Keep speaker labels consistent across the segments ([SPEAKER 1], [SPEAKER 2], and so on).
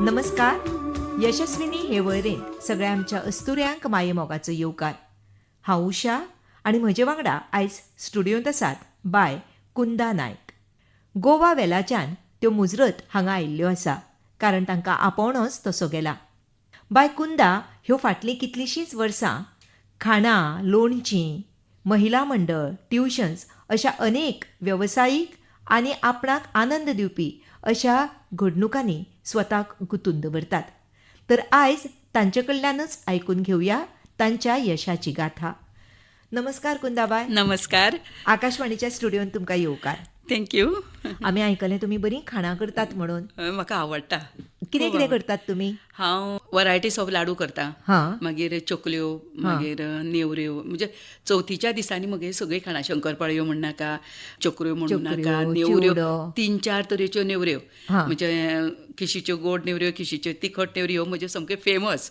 [SPEAKER 1] नमस्कार. यशस्विनी हे वळेरेंत सगळ्या आमच्या अस्तुऱ्यांक माये मोगाचो येवकार. हांव उशा आनी म्हजे वांगडा आयज स्टुडियोंत आसात बाय कुंदा नायक. गोवा वेलाच्यान त्यो मुजरत हांगा आयिल्ल्यो आसा कारण तांकां आपोवणोच तसो गेला. बाय कुंदा ह्यो फाटलीं कितलींशींच वर्सां खाणां, लोणचीं, महिला मंडळ, ट्युशन्स अशा अनेक वेवसायीक आनी आपणाक आनंद दिवपी अशा घडणुकांनी स्वताक गुंतून दवरतात. तर आयज तांचे कडल्यानच आयकून घेवया तांच्या यशाची गाथा. नमस्कार कुंदाबाय.
[SPEAKER 2] नमस्कार.
[SPEAKER 1] आकाशवाणीच्या स्टुडियोंत तुमकां येवकार.
[SPEAKER 2] थँक्यू.
[SPEAKER 1] आमी आयकलें तुमी बरीं खाणां करतात म्हणून.
[SPEAKER 2] म्हाका आवडटा.
[SPEAKER 1] कितें कितें करतात तुमी?
[SPEAKER 2] हांव वरायटीज ऑफ लाडू करता. मागीर चकल्यो, मागीर नेवऱ्यो, म्हणजे चवथीच्या दिसांनी म्हगे सगळीं खाणां, शंकरपाळ्यो म्हण नाका, चकऱ्यो म्हणू नाका, नेवऱ्यो, 3-4 तरेच्यो नेवऱ्यो, म्हणजे किशीच्यो गोड नेवऱ्यो, किशीच्यो तिखट नेवऱ्यो ह्यो म्हज्यो सामक्यो फेमस.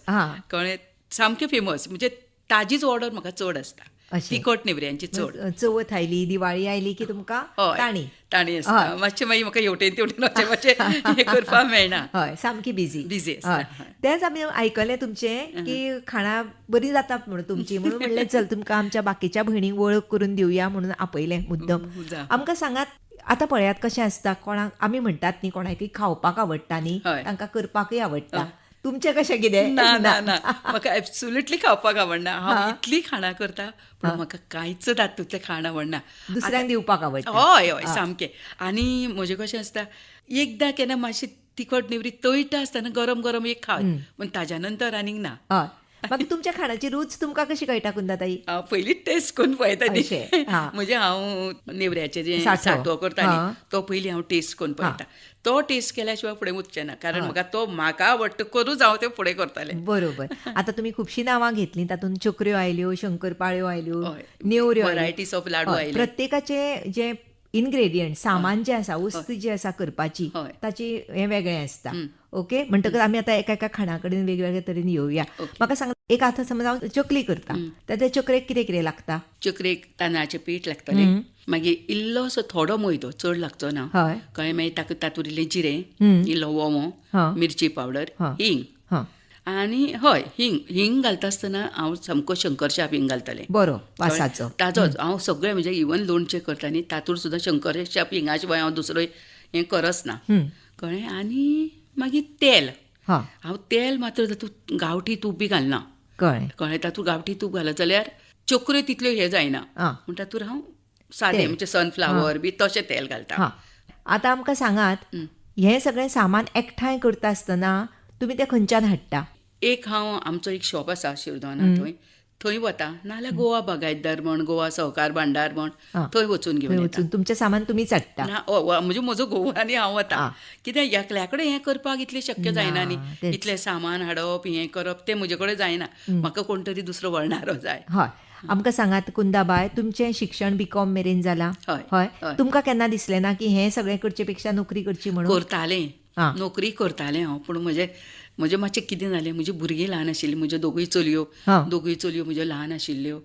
[SPEAKER 2] कळ्ळें? सामक्यो फेमस, म्हणजे ताजीच ऑर्डर म्हाका चड आसता. तिखट नेवऱ्यांची चड.
[SPEAKER 1] चवथ आयली, दिवाळी आयली की तुमकां
[SPEAKER 2] ताणी आसता. मातशें मागीर म्हाका हेवटेन तेवटेन अशें मातशें हें करपाक मेळना.
[SPEAKER 1] हय, सामकी बिजी
[SPEAKER 2] आसता.
[SPEAKER 1] तेंच आमी आयकलें तुमचें की खाणां बरीं जातात म्हणून तुमची, म्हणून म्हणलें चल तुमकां आमच्या बाकीच्या भयणींक वळख करून दिवया म्हणून आपयलें मुद्दम. आमकां सांगात, आतां पळयात कशें आसता, कोणाक आमी म्हणटात न्ही, कोणाकय खावपाक आवडटा न्ही, तांकां करपाकय आवडटा. तुमचें कशें कितें?
[SPEAKER 2] ना ना ना, म्हाका एब्सोल्युटली खावपाक आवडना. हांव इतली खाणां करता पूण म्हाका कांयच तातूंतलें खाण आवडना.
[SPEAKER 1] दुसऱ्यांक दिवपाक आवडटा.
[SPEAKER 2] हय हय, सामकें. आनी म्हजें कशें आसता, एकदां केन्ना मातशी तिखट नेवरी तळटा आसतना गरम गरम एक खावं, पूण ताज्या नंतर आनीक ना.
[SPEAKER 1] हय. मागीर तुमच्या खाणाची रूच तुमकां कशी कळटा कुंदाताई?
[SPEAKER 2] हांव पयलीं टेस्ट करून पळयता न्ही. म्हणजे हांव नेवऱ्याचें जें सांठो करता न्ही, तो पयलीं हांव टेस्ट करून पळयता. तो टेस्ट केल्या शिवाय फुडें वचचें ना, कारण म्हाका आवडटा करूच हांव तें फुडें करतलें.
[SPEAKER 1] बरोबर. आतां तुमी खुबशीं नांवां घेतलीं, तातूंत चकऱ्यो आयल्यो, शंकरपाळ्यो आयल्यो, नेवऱ्यो,
[SPEAKER 2] वरायटीज ऑफ लाडू आयले.
[SPEAKER 1] प्रत्येकाचें जें इनग्रेडियंट, सामान जें आसा, वस्त जी आसा करपाची, ताची हें वेगळें आसता. ओके. म्हणटकच आमी आतां एका एका खाणा कडेन वेगवेगळ्या तरेन येवया. म्हाका सांग, एक आतां समज हांव चकली करता, तर त्या चकरेक कितें कितें लागता?
[SPEAKER 2] चकरेक तांदळाचें पीठ लागतलें, मागीर इल्लोसो थोडो मैदो, चड लागचो ना. कळ्ळें? मागीर तातूंत इल्लें जिरें, इल्लो ओंवो, मिरची पावडर, हिंग, आनी हय, हिंग घालता आसतना हांव सामको शंकरशाप हिंग घालतलें.
[SPEAKER 1] बरो वासाचो.
[SPEAKER 2] ताजोच हांव सगळें, म्हणजे इवन लोणचें करता न्ही, तातूंत सुद्दां शंकरशाप हिंगा शिवाय हांव दुसरो हें करच ना. कळ्ळें? आनी मागीर तेल. हांव तेल मात्र तातूंत गांवठी तूप बी घालना. कळ्ळें? तातूंत गांवठी तूप घालत जाल्यार चकऱ्यो तितल्यो हें जायना. म्हण तातूंत हांव सादें, म्हणजे सनफ्लावर बी तशें तेल घालता.
[SPEAKER 1] आतां आमकां सांगात, हें सगळें सामान एकठांय करता आसतना तुमी तें खंयच्यान हाडटा?
[SPEAKER 2] आमचो एक शॉप आसा शिरदोना, थंय वता, नाल्यार गोवा बागायतदार म्हण, गोवा सहकार भांडार म्हण, थंय वचून घेवन येता.
[SPEAKER 1] तुमचें सामान तुमीच हाडटा?
[SPEAKER 2] म्हणजे म्हजो घोव आनी हांव वता. कित्याक एकल्या कडेन हें करपाक इतलें शक्य जायना न्ही. इतलें सामान हाडप, हें करप, तें म्हजे कडेन जायना. म्हाका कोण तरी दुसरो वळणारो जाय.
[SPEAKER 1] हय. आमकां सांगात कुंदाबाय, तुमचें शिक्षण BCom मेरेन जालां. हय. तुमकां केन्ना दिसलें ना की हें सगळें करचे पेक्षा नोकरी करची म्हणून?
[SPEAKER 2] करतालें, नोकरी करतालें हांव, पूण म्हजें मातशें कितें जालें, म्हजी भुरगीं ल्हान आशिल्लीं, म्हज्यो दोगूय चलयो म्हज्यो ल्हान आशिल्ल्यो,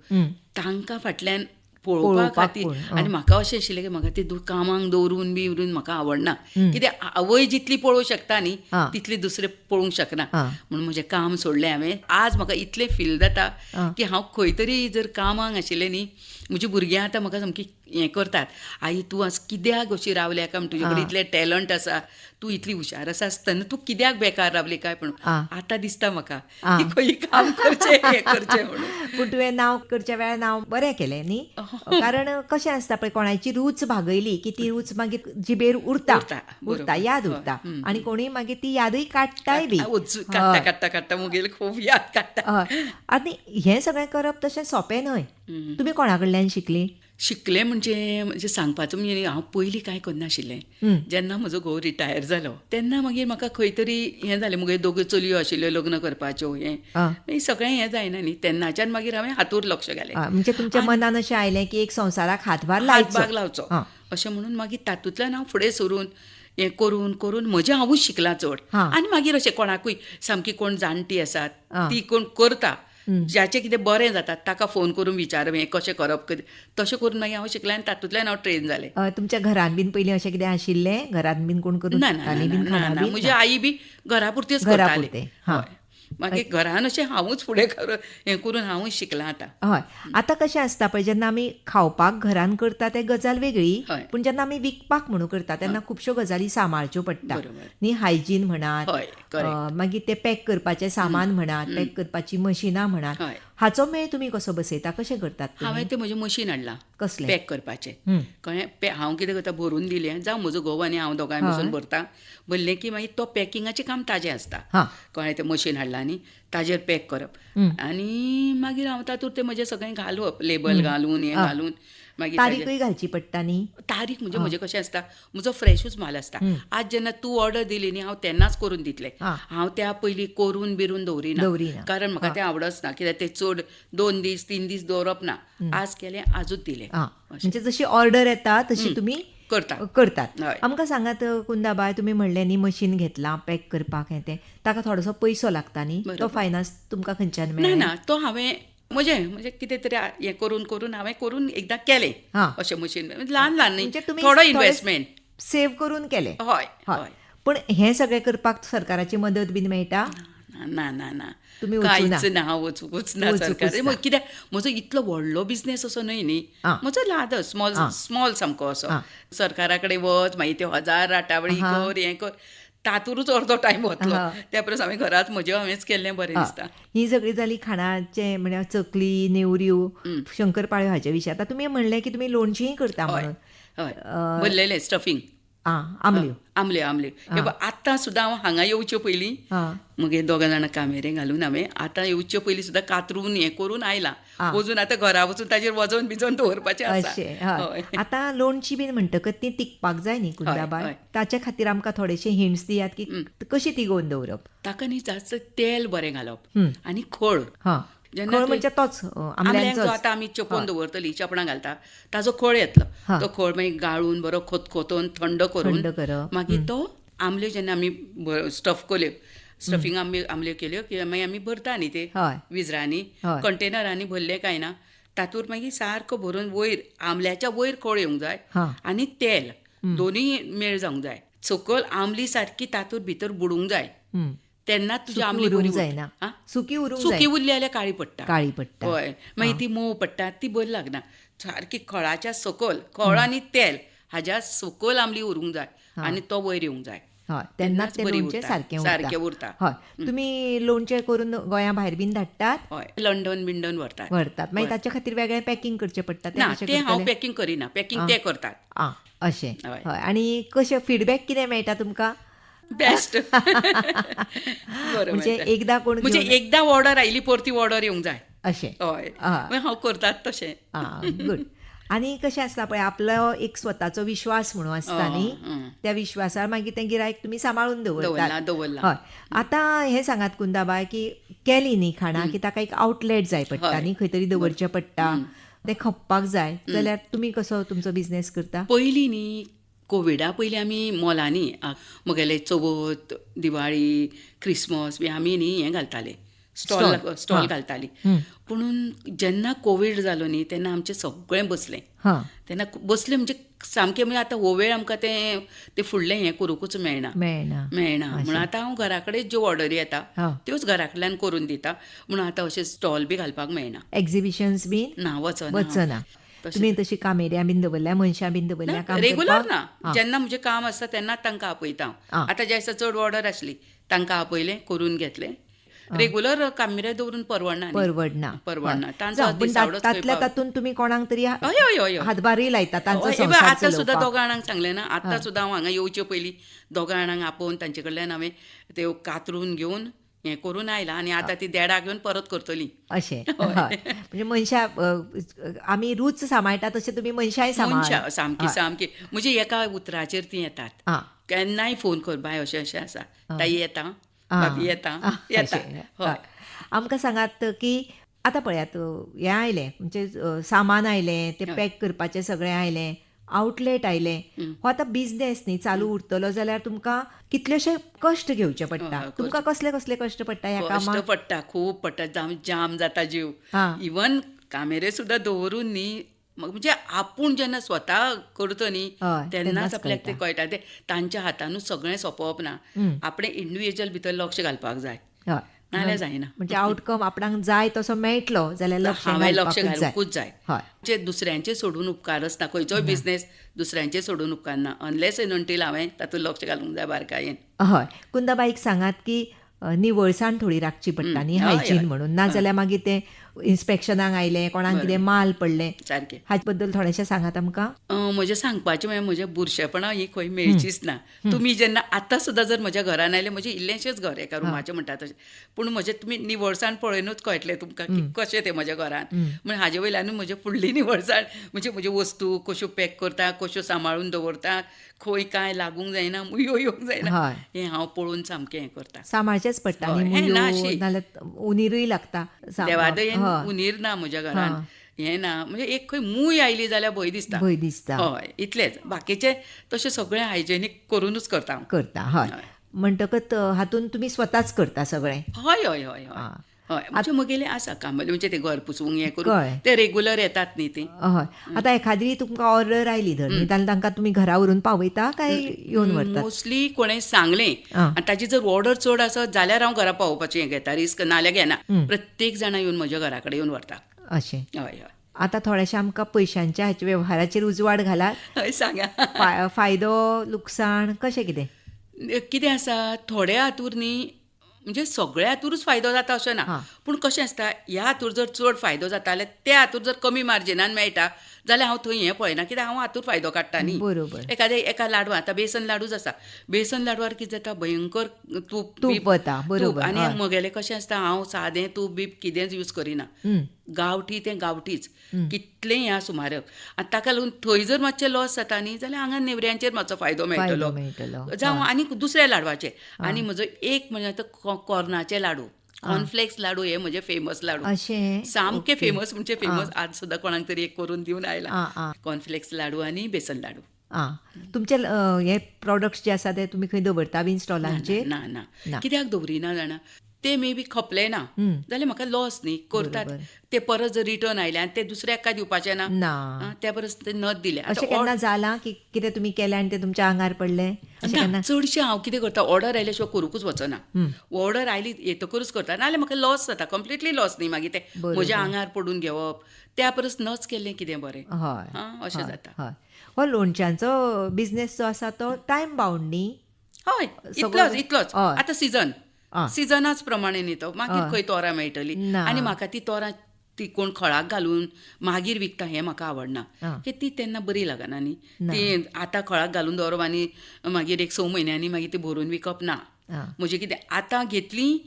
[SPEAKER 2] तांकां फाटल्यान पळोवपा खातीर. आनी म्हाका अशें आशिल्लें की म्हाका ते कामांक दवरून म्हाका आवडना. कित्याक आवय जितली पळोवंक शकता न्ही, तितली दुसरें पळोवंक शकना. म्हणून म्हजें काम सोडलें हांवें. आज म्हाका इतलें फील जाता की हांव खंय तरी जर कामांक आशिल्लें न्ही, म्हजीं भुरगीं आतां म्हाका सामकी हें करतात, आई तूं आज कित्याक अशी रावल्या काय, तुजे कडेन इतलें टॅलंट आसा, तूं इतली हुशार आसा आसतना तूं कित्याक बेकार रावली काय. पूण आतां दिसता म्हाका की खंय काम करचें, हें करचें म्हणून.
[SPEAKER 1] पूण तुवें नांव करच्या वेळार नांव बरें केलें न्ही. कारण कशें आसता पळय, कोणाची रूच भागयली की ती रूच मागीर जिबेर उरता, याद उरता, आनी कोणीय मागीर ती यादूय काडटाय बी.
[SPEAKER 2] काडटा मुगेल खूब याद काडटा.
[SPEAKER 1] आनी हें सगळें करप तशें सोंपें न्हय. तुमी कोणा कडल्यान शिकलें
[SPEAKER 2] म्हणजे सांगपाचो म्हणजे हांव पयलीं कांय करनाशिल्लें. जेन्ना म्हजो घोव रिटायर जालो तेन्ना मागीर म्हाका खंय तरी हें जालें, म्हगे दोगूय चलयो आशिल्ल्यो लग्न करपाच्यो, हें सगळें हें जायना न्ही. तेन्नाच्यान मागीर हांवें हातूर लक्ष घालें.
[SPEAKER 1] म्हणजे तुमच्या मनान अशें आयलें की एक संवसाराक हातभार
[SPEAKER 2] लावचो अशें म्हणून मागीर तातूंतल्यान हांव फुडें सरून हें करून करून म्हजें हांवूच शिकलां चड. आनी मागीर अशें कोणाकूय सामकी कोण जाणटी आसात ती कोण करता ज्याचें कितें बरें जाता ताका फोन करून विचारप हें कशें करप तशें करून मागीर हांव शिकलें आनी तातूंतल्यान हांव ट्रेन जालें.
[SPEAKER 1] तुमच्या घरान बीन पयलीं अशें कितें आशिल्लें? घरान बीन कोण करून
[SPEAKER 2] ना ना
[SPEAKER 1] बीन
[SPEAKER 2] ना
[SPEAKER 1] खाणा
[SPEAKER 2] ना
[SPEAKER 1] बीन?
[SPEAKER 2] म्हजी आई बी घरा पुरतीच
[SPEAKER 1] घरा
[SPEAKER 2] करताली.
[SPEAKER 1] पुरतें, हां.
[SPEAKER 2] हय. मागीर घरान अशें हांवूच फुडें हें करून हांवूच शिकलां आतां.
[SPEAKER 1] हय. आतां कशें आसता पळय, जेन्ना आमी खावपाक घरान करता तें गजाल वेगळी,
[SPEAKER 2] हय.
[SPEAKER 1] पूण जेन्ना आमी विकपाक म्हणून करता तेन्ना खुबश्यो गजाली सांबाळच्यो पडटा
[SPEAKER 2] बरोबर.
[SPEAKER 1] न्ही. हायजीन म्हणात,
[SPEAKER 2] हय, correct.
[SPEAKER 1] मागीर ते पॅक करपाचें सामान म्हणात, पॅक करपाची मशिनां म्हणात,
[SPEAKER 2] हय.
[SPEAKER 1] हाचो मेळ तुमी कसो बसयता? कशें करतात तुमी?
[SPEAKER 2] हांवें तें म्हजें मशीन हाडलां
[SPEAKER 1] कसलें?
[SPEAKER 2] पॅक करपाचें. कळ्ळें? हांव कितें करता, भरून दिलें, जावं म्हजो घोव आनी हांव दोगांय बसून भरता. भरलें की मागीर तो पॅकिंगाचें काम ताजें आसता.
[SPEAKER 1] हां.
[SPEAKER 2] कळ्ळें? तें मशीन हाडलां न्ही, ताजेर पॅक करप आनी मागीर हांव तातूंत तें म्हजें सगळें घालप, लेबल घालून हें घालून मागीर
[SPEAKER 1] तारीखय घालची पडटा न्ही.
[SPEAKER 2] तारीख म्हणजे म्हजें कशें आसता, म्हजो फ्रेशूच माल आसता. आज जेन्ना तूं ऑर्डर दिली न्ही, हांव तेन्नाच करून दितलें. हांव त्या पयलीं करून बिरून दवरिना, कारण म्हाका तें आवडच ना. कित्याक तें चड 2 दीस 3 दीस दवरप ना. आज केलें आजूच दिलें.
[SPEAKER 1] म्हणजे जशी ऑर्डर येता तशी तुमी करतात.
[SPEAKER 2] हय.
[SPEAKER 1] आमकां सांगात कुंदाबाय, तुमी म्हणलें न्ही मशीन घेतलां पॅक करपाक, हें तें ताका थोडोसो पयसो लागता न्ही. तो फायनान्स तुमकां खंयच्यान
[SPEAKER 2] ना
[SPEAKER 1] मेळ्ळें?
[SPEAKER 2] ना, तो हांवें म्हणजे कितें तरी हें करून हांवें करून एकदां केलें अशें मशीन. ल्हान न्ही,
[SPEAKER 1] म्हणजे तुमी
[SPEAKER 2] थोडो इन्व्हेस्टमेंट.
[SPEAKER 1] सेव करून केलें.
[SPEAKER 2] हय हय.
[SPEAKER 1] पूण हें सगळें करपाक सरकाराची मदत बीन मेळटा?
[SPEAKER 2] ना ना ना,
[SPEAKER 1] तुमी वचूना?
[SPEAKER 2] कांयच ना, वचूंकूच ना सरकार. कित्याक म्हजो इतलो व्हडलो बिझनेस असो न्हय न्ही, म्हजो ल्हान स्मॉल सामको असो. सरकारा कडेन वच, मागीर त्यो 1000 राटावळी कर, हें कर, तातूंतच अर्दो टायम वतलो. त्या परस हांवें घरांत हांवेंच केल्लें बरें दिसता.
[SPEAKER 1] ही सगळी जाली खाणाचें, म्हळ्यार चकली, नेवऱ्यो, शंकरपाळ्यो हाचे विशीं. आतां तुमी म्हणलें की तुमी लोणचेंय करता म्हणून.
[SPEAKER 2] हय, भरलेलें स्टफींग.
[SPEAKER 1] आमल्यो.
[SPEAKER 2] आमल्यो. आतां सुद्दां हांव हांगा येवचे पयलीं मगे दोगां जाणां कामेरे घालून हांवें आतां येवचे पयलीं सुद्दां कातरून हें करून आयलां. वचून आतां घरा वचून ताजेर वजोन बिजोन दवरपाचें आसा.
[SPEAKER 1] अशें. आतां लोणचीं बीन म्हणटकच ती टिकपाक जाय न्ही कुंदाबाय. ताच्या खातीर आमकां थोडेशे हिंट्स दियात की कशी तिगोवन दवरप?
[SPEAKER 2] ताका न्ही जास्त तेल बरें घालप आनी खळ.
[SPEAKER 1] खळ म्हणजे तोच
[SPEAKER 2] आमल्यांक आतां आमी चपोवन दवरतलीं, चपणां घालता, ताजो खळ येतलो. तो खळ मागीर गाळून बरो खतखतोवन थंड करून मागीर तो आमल्यो जेन्ना आमी स्टफ केल्यो, स्टफींग आमल्यो केल्यो की मागीर आमी भरता न्ही ते विजरांनी, कंटेनरांनी भरले काय ना, तातूंत मागीर सारको भरून वयर आमल्याच्या वयर खळ येवंक जाय आनी तेल दोनूय मेळ जावंक जाय. सकयल आमली सारकी तातूंत भितर बुडूंक जाय, तेन्ना तुजी आमली बरी
[SPEAKER 1] जायना. सुकी
[SPEAKER 2] सुकी उरली जाल्यार काळी पडटा.
[SPEAKER 1] हय.
[SPEAKER 2] मागीर ती मोव पडटा, ती बरी लागना. सारकी खळाच्या सकयल, खळ आनी तेल हाज्या सकयल आमली उरूंक जाय आनी तो वयर येवंक जाय.
[SPEAKER 1] तेन्नाच तें लोणचें सारकें उरता. हय. तुमी लोणचें करून गोंया भायर बीन धाडटात?
[SPEAKER 2] हय, लंडन बिंडन व्हरतात.
[SPEAKER 1] मागीर ताच्या खातीर वेगळें पॅकिंग करचें पडटा?
[SPEAKER 2] ना, तें हांव पॅकिंग करिना, पॅकिंग ते करतात.
[SPEAKER 1] अशें. हय. आनी कशें फीडबॅक कितें मेळटा तुमकां?
[SPEAKER 2] बेस्ट.
[SPEAKER 1] म्हणजे एकदां कोण
[SPEAKER 2] म्हणजे एकदां ऑर्डर आयली परती ऑर्डर येवंक जाय
[SPEAKER 1] अशें.
[SPEAKER 2] हय, हांव करतात तशें.
[SPEAKER 1] गूड. आनी कशें आसता पळय, आपलो एक स्वताचो विश्वास म्हणून आसता न्ही, त्या विश्वासार मागीर तें गिरायक तुमी सांबाळून दवरतात. हय. आतां हें सांगात कुंदाबाय की केली न्ही खाणां की ताका एक आउटलेट जाय पडटा न्ही, खंय तरी दवरचें पडटा, तें खपपाक जाय, जाल्यार तुमी कसो तुमचो बिझनेस करता?
[SPEAKER 2] पयलीं न्ही, कोविडा पयलीं आमी मॉलांनी म्हगेले चवथ, दिवाळी, क्रिसमस बी आमी न्ही हें घालताले, स्टॉल घालताली. पुणून जेन्ना कोवीड जालो न्ही तेन्ना आमचें सगळें बसलें. तेन्ना बसलें म्हणजे सामकें, म्हणजे आतां हो वेळ आमकां तें फुडलें हें करूंकूच मेळना. म्हणून आतां हांव घरा कडेन ज्यो ऑर्डरी येता त्योच घरा कडल्यान करून दिता. म्हणून आतां अशें स्टॉल बी घालपाक मेळना.
[SPEAKER 1] एक्झिबिशन्स बीन
[SPEAKER 2] ना, वचना.
[SPEAKER 1] तुमी तशी कामेऱ्यां बीन दवरल्या, मनशां बीन दवरल्या?
[SPEAKER 2] रेगुलर ना, जेन्ना म्हजें काम आसता तेन्नाच तांकां आपयता. आतां ज्या दिसा चड ऑर्डर आसली तांकां आपयलें, करून घेतलें. रेगुलर कामेऱ्या दवरून परवडना.
[SPEAKER 1] तातूंत तुमी कोणाक तरी हातभारय लायता तांचो संसार चलोवपाक.
[SPEAKER 2] आतां सुद्दां दोगां जाणांक सांगलें ना, आतां सुद्दां हांव हांगा येवचे पयलीं दोगां जाणांक आपोवन तांचे कडल्यान हांवें त्यो कातरून घेवन हें करून आयलां आनी आतां ती देडाक घेवन परत करतलीं.
[SPEAKER 1] अशें. म्हणजे मनशां आमी रूच सांबाळटा तशें तुमी मनशांय सांबाळटा.
[SPEAKER 2] सामकी म्हणजे एका उतराचेर ती येतात. केन्नाय फोन कर, बाय अशें अशें आसा, ताई येता, भाभी येता.
[SPEAKER 1] आमकां सांगात की आतां पळयात हें आयलें, म्हणजे सामान आयलें, तें पॅक करपाचें सगळें आयलें, आउटलेट आयले, हो आतां बिझनेस न्ही चालू उरतलो जाल्यार तुमकां कितलेशे कश्ट घेवचे पडटा. तुमकां कसले कसले कश्ट पडटा ह्या कामाक?
[SPEAKER 2] कश्ट पडटा, खूब पडटा. जाम जाता जीव. इवन कॅमेरे सुद्धा दवरून न्ही म्हणजे आपूण जेन्ना स्वता करतो न्ही तेन्नाच आपल्याक ते कळटा. ते तांच्या हातानूच सगळें सोंपोवप ना. आपणें इंडिव्हिज्युअल भितर लक्ष घालपाक जाय, नाल्यार जायना.
[SPEAKER 1] म्हणजे आउटकम आपणाक जाय तसो मेळटलो जाल्यार लक्ष
[SPEAKER 2] घालूंकूच जाय. म्हणजे दुसऱ्यांचे सोडून उपकारच ना. खंयचोय बिझनेस दुसऱ्यांचे सोडून उपकारना. अनलेस एंड अंटील हांवें तातूंत लक्ष घालूंक जाय बारकायेन.
[SPEAKER 1] हय. कुंदाबाईक सांगात की निवळसाण थोडी राखची पडटा न्ही, हायजीन म्हणून. नाजाल्यार मागीर ते इन्स्पेक्शनाक आयले, कोणाक कितें माल पडले,
[SPEAKER 2] सारकें.
[SPEAKER 1] हाचे बद्दल थोडेशें सांगात आमकां.
[SPEAKER 2] म्हजें सांगपाचें म्हळ्यार म्हजें बुरशेपणां ही खंय मेळचीच ना. तुमी जेन्ना आतां सुद्दां जर म्हज्या घरान आयले, म्हजें इल्लेंशेंच घर एका रुमाचें म्हणटा तशें, पूण म्हजें तुमी निवळसाण पळयनूच कळटलें तुमकां की कशें तें म्हज्या घरान. म्हण हाजे वयल्यानूच म्हजी फुडली निवळसाण म्हणजे म्हज्यो वस्तू कश्यो पॅक करता, कश्यो सांबाळून दवरता, खंय कांय लागूंक जायना, मुयो येवंक जायना, हें हांव पळोवन सामकें हें करता.
[SPEAKER 1] सांबाळचेच पडटा न्ही, नाल्यार उनीरूय लागता.
[SPEAKER 2] देवादयेन उनीर ना म्हज्या घरान, हें ना. म्हणजे एक खंय मूय आयली जाल्यार भंय दिसता. हय, इतलेंच. बाकीचें तशें सगळें हायजेनीक करूनच करता हांव.
[SPEAKER 1] करता, हय. म्हणटकच हातून तुमी स्वताच करता सगळें.
[SPEAKER 2] हय हय हय हय. हय, म्हणजे म्हगेलें आसा काम. म्हणजे ते घर पुसवूंक हें करून ते रेग्युलर येतात न्ही ती.
[SPEAKER 1] हय. आतां एखादी तुमकां ऑर्डर आयली धर न्ही, जाल्यार तांकां तुमी घरा व्हरून पावयता काय येवन व्हरतात?
[SPEAKER 2] मोस्टली कोणें सांगलें आनी ताची जर ऑर्डर चड आसत जाल्यार हांव घरा पावोवपाचें हें घेता, रिस्क नाल्यार घेना. प्रत्येक जाणां येवन म्हज्या घरा कडेन येवन व्हरता.
[SPEAKER 1] अशें.
[SPEAKER 2] हय हय.
[SPEAKER 1] आतां थोडेशें आमकां पयशांच्या हाचे वेव्हाराचेर उजवाड घालात.
[SPEAKER 2] हय, सांगा.
[SPEAKER 1] फायदो लुकसाण कशें कितें?
[SPEAKER 2] कितें आसा, थोड्या हातूर न्ही म्हणजे सगळ्या हातूरच फायदो जाता अशें ना. पूण कशें आसता, ह्या हातूर जर चड फायदो जाता जाल्यार त्या हातूर जर कमी मार्जिनान मेळटा जाल्यार हांव थंय हें पळयना, कित्याक हांव हातूर फायदो काडटा न्ही.
[SPEAKER 1] बरोबर.
[SPEAKER 2] एका लाडवा, आतां बेसन लाडूच आसा, बेसन लाडवार कितें जाता, भयंकर तूप
[SPEAKER 1] वता. बरोबर.
[SPEAKER 2] आनी म्हगेलें कशें आसता, हांव सादें तूप बीप कितेंच यूज करिना. गांवठी तें गांवठीच, कितलेंय हें आसूं म्हारग. आनी ताका लागून थंय जर मातशें लॉस जाता न्ही जाल्यार हांगा नेवऱ्यांचेर मातसो फायदो मेळटलो जावं आनी दुसऱ्या लाडवाचे. आनी म्हजो एक म्हणजे तो कॉर्नाचे लाडू, कॉर्नफ्लेक्स लाडू, हे म्हजे फेमस लाडू, सामके फेमस. म्हणजे फेमस. आज सुद्दां कोणाक तरी एक करून दिवन आयला. कॉर्नफ्लेक्स लाडू आनी बेसन लाडू.
[SPEAKER 1] तुमचे हे प्रॉडक्ट्स जे आसा ते तुमी खंय दवरता बीन स्टॉलांचेर?
[SPEAKER 2] ना. कित्याक दवरिना जाणा, ते मे बी खपले ना जाल्यार म्हाका लॉस न्ही. करतात ते परत जर रिटर्न आयले आनी ते दुसऱ्याक काय दिवपाचें ना, त्या परस ते नत दिले.
[SPEAKER 1] अशें केन्ना जालां की कितें तुमी केलें आनी तें तुमच्या आंगार पडलें?
[SPEAKER 2] चडशें हांव कितें करता, ऑर्डर आयल्या शिवाय करूंकूच वचना. ऑर्डर आयली येतकरूच करता, नाल्यार म्हाका लॉस जाता, कंप्लिटली लॉस न्ही. मागीर ते म्हज्या आंगार पडून घेवप, त्या परस नच केल्लें कितें बरें. अशें जाता.
[SPEAKER 1] हो लोणच्यांचो बिझनेस जो आसा तो टायम बाउंड न्ही?
[SPEAKER 2] हय, इतलोच. आतां सिजनाच प्रमाणे न्ही तो. मागीर खंय तोरां मेळटली आनी म्हाका ती तोरां ती कोण खळाक घालून मागीर विकता हें म्हाका आवडना. की ती तेन्ना बरी लागना न्ही. ती आतां खळाक घालून दवरप आनी मागीर 1-6 म्हयन्यांनी मागीर ती भरून विकप ना. म्हणजे कितें, आतां घेतली,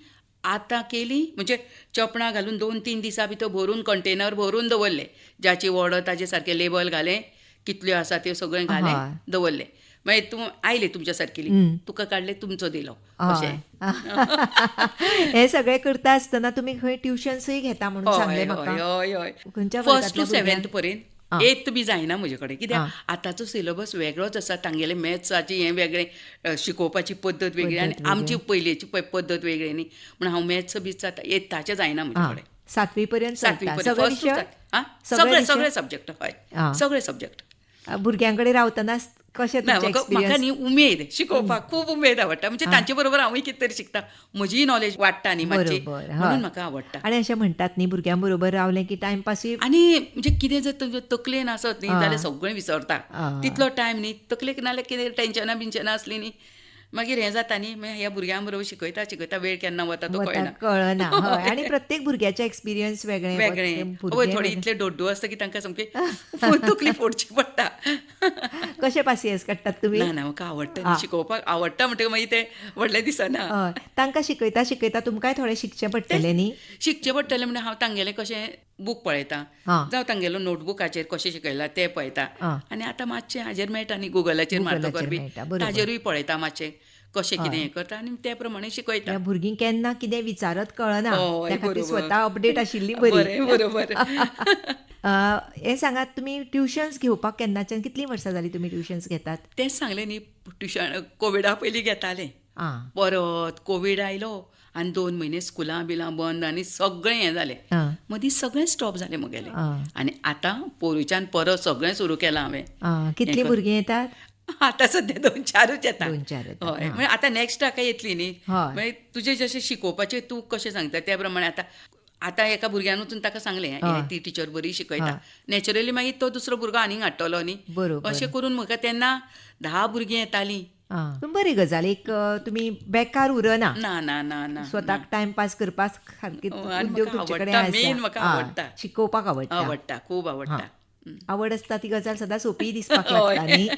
[SPEAKER 2] आतां केली, म्हणजे चपणां घालून 2-3 दिसां भितर भरून कंटेनर भरून दवरले, ज्याची ऑर्डर ताचे सारकें लेबल घालें, कितल्यो आसा त्यो सगळें घालें, दवरलें. मागीर तूं आयले तुमच्या सारकेली, तुका काडले, तुमचो दिलो. अशें.
[SPEAKER 1] हे सगळें करता आसतना तुमी खंय ट्युशन्सूय घेता म्हणून सांगलें म्हाका.
[SPEAKER 2] हय. 1st to 7th पर्यंत. 8th बी जायना म्हजे कडेन, कित्याक आतांचो सिलेबस वेगळोच आसा. तांगेलें मॅथ्साची हें वेगळें, शिकोवपाची पद्दत वेगळी आनी आमची पयलींची पद्दत वेगळी न्ही. म्हणून हांव मॅथ्स बीच जाता 8थाचे जायना म्हजे कडेन.
[SPEAKER 1] 7वी पर्यंत?
[SPEAKER 2] सगळे सब्जेक्ट. हय, सगळे सब्जेक्ट.
[SPEAKER 1] भुरग्यांकडे रावतना कशें
[SPEAKER 2] म्हाका न्ही उमेद शिकोवपाक खूब उमेद आवडटा. म्हणजे तांचे बरोबर हांवूय कितें तरी शिकता, म्हजी नॉलेज वाडटा न्ही मातशी, म्हणून म्हाका आवडटा.
[SPEAKER 1] आनी अशें म्हणटात न्ही, भुरग्यां बरोबर रावलें की टायमपासूय.
[SPEAKER 2] आनी म्हणजे कितें जर तुमच्या तकलेन आसत न्ही जाल्यार सगळें विसरता. तितलो टायम न्ही तकलेक, नाल्यार कितें टेन्शनां बिन्शनां असलीं न्ही मागीर हें जाता न्ही. मागीर ह्या भुरग्यां बरोबर शिकयता वेळ केन्ना वता तो
[SPEAKER 1] कळना. आनी प्रत्येक भुरग्याचे एक्सपिरियन्स वेगळे.
[SPEAKER 2] हय, थोडी इतले डोड्डू आसता की तांकां सामकी तकली फोडची पडटा.
[SPEAKER 1] कशे पासियेंस काडटात तुमी?
[SPEAKER 2] ना, म्हाका आवडटा शिकोवपाक. आवडटा म्हणटकीर मागीर ते व्हडलें दिसना.
[SPEAKER 1] तांकां शिकयता तुमकांय थोडें शिकचें पडटलें न्ही?
[SPEAKER 2] शिकचें पडटलें म्हणजे हांव तांगेलें कशें बूक पळयता, जावं तांगेलो नोटबुकाचेर कशें शिकयला तें पळयता. आनी आतां मातशें हाजेर मेळटा न्ही, गुगलाचेर मारतकर बी ताजेरूय पळयता मातशें कशें कितें हें करता आनी त्या प्रमाणे शिकयता.
[SPEAKER 1] भुरगीं केन्ना कितें विचारत कळना, त्या खातीर स्वता अपडेट आशिल्ली बरी.
[SPEAKER 2] बरोबर.
[SPEAKER 1] हें सांगात तुमी ट्युशन्स घेवपाक केन्नाच्यान कितलीं वर्सां जालीं तुमी ट्युशन्स घेतात?
[SPEAKER 2] तेंच सांगलें न्ही, ट्युशन कोविडा पयलीं घेतालें.
[SPEAKER 1] आं
[SPEAKER 2] परत कोविड आयलो आनी 2 म्हयने स्कुलां बिलां बंद आनी सगळें हें जालें.
[SPEAKER 1] आं
[SPEAKER 2] मदीं सगळें स्टॉप जालें म्हगेलें.
[SPEAKER 1] आं
[SPEAKER 2] आनी आतां पोरूच्यान परत सगळें सुरू केलां हांवें.
[SPEAKER 1] आं कितलीं भुरगीं येतात?
[SPEAKER 2] आतां सध्या 2-4 येता.
[SPEAKER 1] 2-4 येतात.
[SPEAKER 2] हय म्हणजे आतां नॅक्स्ट हाका येतली न्ही.
[SPEAKER 1] हय.
[SPEAKER 2] मागीर तुजें जशें शिकोवपाचें तूं कशें सांगता त्या प्रमाणे आतां एका भुरग्यान वचून ताका सांगलें ती टिचर बरी शिकयता. नॅचरली मागीर तो दुसरो भुरगो आनीक हाडटलो न्ही.
[SPEAKER 1] बरोबर.
[SPEAKER 2] अशें करून म्हाका तेन्ना 10 भुरगीं येतालीं.
[SPEAKER 1] आं पूण बरी गजाल, एक तुमी बेकार उरना,
[SPEAKER 2] ना ना ना ना
[SPEAKER 1] स्वताक टायमपास करपाक सारकी
[SPEAKER 2] आनी
[SPEAKER 1] उद्योग
[SPEAKER 2] म्हाका
[SPEAKER 1] तुमचे कडेन
[SPEAKER 2] आवडटा, मेन म्हाका
[SPEAKER 1] आसा.
[SPEAKER 2] आवडटा.
[SPEAKER 1] शिकोवपाक आवडटा.
[SPEAKER 2] आवडटा, खूब आवडटा.
[SPEAKER 1] आवड आसता ती गजाल सदां सोंपी दिसपाक
[SPEAKER 2] हय.
[SPEAKER 1] लागता न्ही.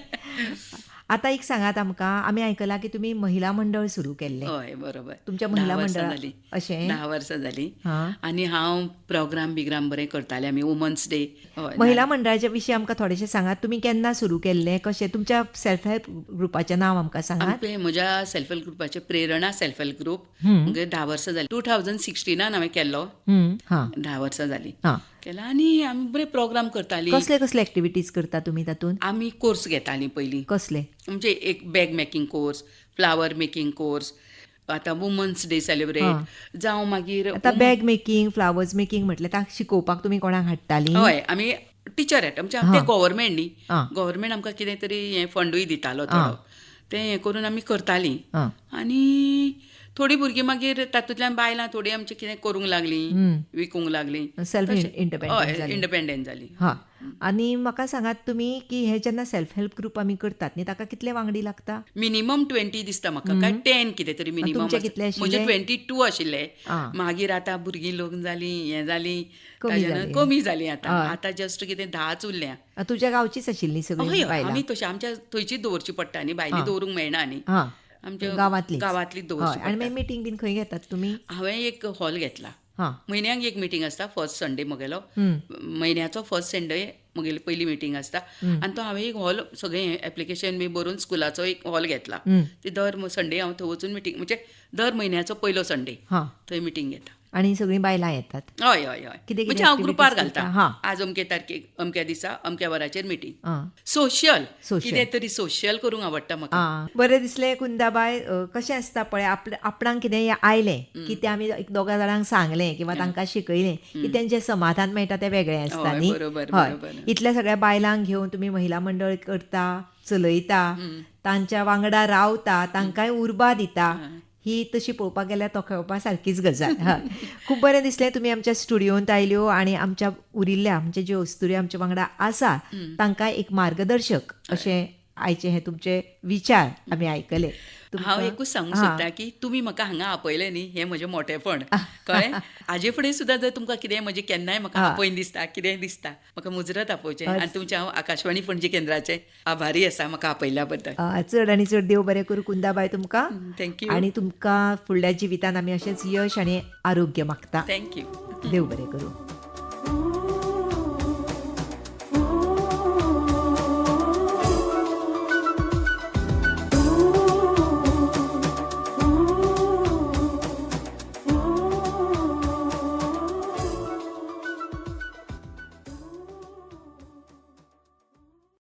[SPEAKER 1] आतां एक सांगात आमकां, आमी आयकलां की तुमी महिला मंडळ सुरू केल्लें.
[SPEAKER 2] हय बरोबर.
[SPEAKER 1] तुमच्या
[SPEAKER 2] 10
[SPEAKER 1] महिला
[SPEAKER 2] वर्सां
[SPEAKER 1] मंडळाक
[SPEAKER 2] जालीं.
[SPEAKER 1] अशें
[SPEAKER 2] 10 वर्सां जालीं.
[SPEAKER 1] हां.
[SPEAKER 2] आनी हांव प्रोग्राम बिग्राम बरें करतालें. आमी वुमन्स डे. हय
[SPEAKER 1] महिला मंडळाच्या विशीं आमकां थोडेशें सांगात. तुमी केन्ना सुरू केल्लें, कशें, तुमच्या सेल्फ हेल्प ग्रुपाचें नांव आमकां सांगात.
[SPEAKER 2] आमचे म्हज्या सेल्फ हेल्प ग्रुपाचे प्रेरणा सेल्फ हेल्प ग्रुप म्हणजे 10 वर्सां जालीं. 2016 हांवें केल्लो.
[SPEAKER 1] हां
[SPEAKER 2] 10 वर्सां जालीं
[SPEAKER 1] हां.
[SPEAKER 2] केला आनी आमी बरे प्रोग्राम करतालीं.
[SPEAKER 1] कसले कसले एक्टिविटीज करता तुमी तातूंत?
[SPEAKER 2] आमी कोर्स घेतालीं पयलीं.
[SPEAKER 1] कसले?
[SPEAKER 2] म्हणजे एक bag making course, flower making course, आतां वुमन्स डे सेलिब्रेट जावं मागीर
[SPEAKER 1] आतां बॅग मेकींग, फ्लावर्स मेकींग म्हटल्यार ताका शिकोवपाक तुमी कोणाक हाडटालीं?
[SPEAKER 2] हय आमी टिचर येता म्हणजे ते गव्हर्मेंट न्ही.
[SPEAKER 1] आं.
[SPEAKER 2] गव्हर्मेंट आमकां कितें तरी हें फंडूय दितालो
[SPEAKER 1] आं.
[SPEAKER 2] थोडो. तें हें करून आमी करतालीं.
[SPEAKER 1] आं.
[SPEAKER 2] आनी थोडीं भुरगीं मागीर तातूंतल्यान बायलां थोडीं आमचें कितें करूंक लागलीं, विकूंक लागलीं.
[SPEAKER 1] सेल्फ
[SPEAKER 2] तशें.
[SPEAKER 1] इंडिपेंडंट
[SPEAKER 2] हय
[SPEAKER 1] जालीं.
[SPEAKER 2] इंडिपेंडंट जालीं.
[SPEAKER 1] हां. आनी म्हाका सांगात तुमी की हे जेन्ना सेल्फ हेल्प ग्रुप आमी करतात न्ही, ताका कितले वांगडी लागता?
[SPEAKER 2] मिनिमम 20 दिसता म्हाका, काय 10 कितें तरी मिनिमम.
[SPEAKER 1] तुमचे कितले आशिल्ले?
[SPEAKER 2] म्हणजे 22 आशिल्ले.
[SPEAKER 1] आं.
[SPEAKER 2] मागीर आतां भुरगीं लग्न जालीं, हें जालीं,
[SPEAKER 1] कमी
[SPEAKER 2] ताज्यान
[SPEAKER 1] जालीं.
[SPEAKER 2] कमी जालीं आतां.
[SPEAKER 1] हय.
[SPEAKER 2] आतां जस्ट कितें 10च उरल्या.
[SPEAKER 1] तुज्या गांवचीच आशिल्लीं सगळीं
[SPEAKER 2] हय
[SPEAKER 1] बायलां?
[SPEAKER 2] आमी तशें आमच्या थंयचीच दवरची पडटा न्ही, भायली दवरूंक मेळना न्ही.
[SPEAKER 1] हां.
[SPEAKER 2] आमच्या
[SPEAKER 1] गांवांतलीच
[SPEAKER 2] गांवांतलीच दवरची
[SPEAKER 1] आनी
[SPEAKER 2] पडटा.
[SPEAKER 1] मागीर मिटींग बीन खंय घेतात तुमी?
[SPEAKER 2] हांवें एक हॉल घेतला.
[SPEAKER 1] हां.
[SPEAKER 2] म्हयन्याक एक मिटींग आसता, फर्स्ट संडे म्हगेलो. म्हयन्याचो फर्स्ट संडे म्हगेली पयली मिटींग आसता. आनी तो हांवें एक हॉल सगळें एप्लिकेशन बी बरोवन स्कुलाचो एक हॉल घेतला. ती दर संडे हांव थंय वचून मिटींग, म्हणजे दर म्हयन्याचो पयलो संडे
[SPEAKER 1] हां.
[SPEAKER 2] थंय मिटींग घेता.
[SPEAKER 1] आनी सगळीं बायलां येतात?
[SPEAKER 2] हय हय हय.
[SPEAKER 1] कितें
[SPEAKER 2] म्हणजे हांव ग्रुपार
[SPEAKER 1] activities
[SPEAKER 2] घालता.
[SPEAKER 1] करता? हां.
[SPEAKER 2] आज अमके तारखेक अमक्या दिसा अमक्या वराचेर मिटींग.
[SPEAKER 1] आं.
[SPEAKER 2] Social
[SPEAKER 1] Social.
[SPEAKER 2] कितें तरी सोशियल करूंक आवडटा म्हाका.
[SPEAKER 1] आं. बरें दिसलें कुंदाबाय. कशें आसता पळय, आपणाक कितेंय आयलें की तें आमी एक दोगा जाणांक सांगलें किंवा तांकां शिकयलें की तें जें समाधान मेळटा तें वेगळें आसता
[SPEAKER 2] हय,
[SPEAKER 1] न्ही.
[SPEAKER 2] बरोबर,
[SPEAKER 1] हय.
[SPEAKER 2] बरोबर.
[SPEAKER 1] इतल्या सगळ्या बायलांक घेवन तुमी महिला मंडळ करता, चलयता, तांच्या वांगडा रावता, तांकांय उर्बा दिता. ही तशी पळोवपाक गेल्यार तोखेवपा सारकीच गजाल. हय. खूब बरें दिसलें तुमी आमच्या स्टुडियोंत आयल्यो आनी आमच्या उरिल्ल्या म्हणजे ज्यो अस्तुऱ्यो आमच्या वांगडा आसा तांकां एक मार्गदर्शक अशें आयचे हे तुमचे विचार आमी आयकले.
[SPEAKER 2] हांव एकूच सांगूंक सोदतां की तुमी म्हाका हांगा आपयलें न्ही, हें म्हजें मोठेपण कळ्ळें. हाजे फुडें सुद्दां जर तुमकां कितें म्हणजे केन्नाय म्हाका आपयन दिसता, कितेंय दिसता, म्हाका मुजरत आपोवचें. आनी तुमचे हांव आकाशवाणी पणजी केंद्राचे आभारी आसा म्हाका आपयल्या बद्दल.
[SPEAKER 1] चड आनी चड देव बरें करूं कुंदाबाय तुमकां.
[SPEAKER 2] थँक्यू.
[SPEAKER 1] आनी तुमकां फुडल्या जिवितांत आमी अशेंच यश आनी आरोग्य मागता.
[SPEAKER 2] थँक्यू.
[SPEAKER 1] देव बरें करूं.